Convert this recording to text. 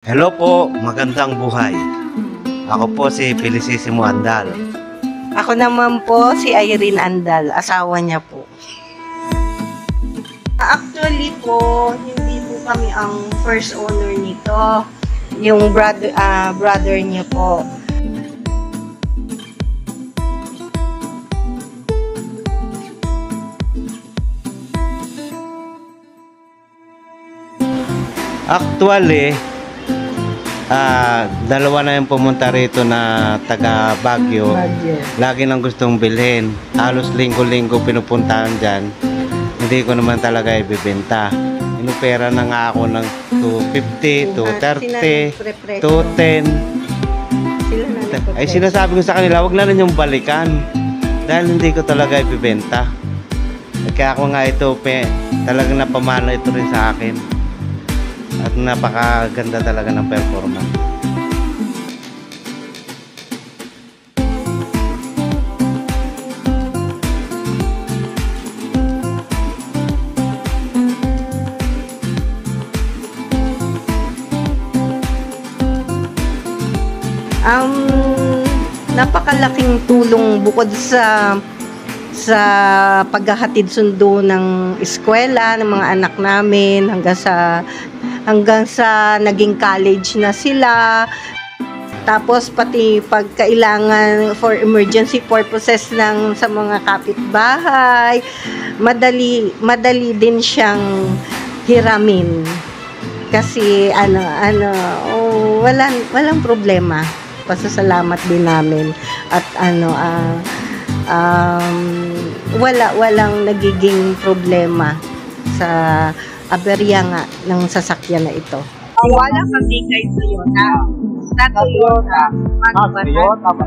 Hello po, magandang buhay. Ako po si Felicissimo Andal. Ako naman po si Irene Andal, asawa niya po. Actually po, hindi po kami ang first owner nito. Yung brother niya po. Actually, dalawa na yung pumunta rito na taga Baguio. Lagi nang gustong bilhin. Halos linggo-linggo pinupuntahan dyan. Hindi ko naman talaga ibibenta. Inupera na nga ako ng 250, 230, 210. Ay sinasabi ko sa kanila, wag na rin yung balikan. Dahil hindi ko talaga ibibenta. Kaya ako nga ito, talagang napamana ito rin sa akin. At napakaganda talaga ng performance. Napakalaking tulong bukod sa paghahatid sundo ng eskwela ng mga anak namin hanggang sa naging college na sila. Tapos pati pagkailangan for emergency purposes sa mga kapitbahay, madali din siyang hiramin. Kasi walang problema. Pasasalamat din namin at walang nagiging problema sa aberya nga ng sasakyan na ito. Wala kami kay Toyota. Sa Toyota. Toyota ba?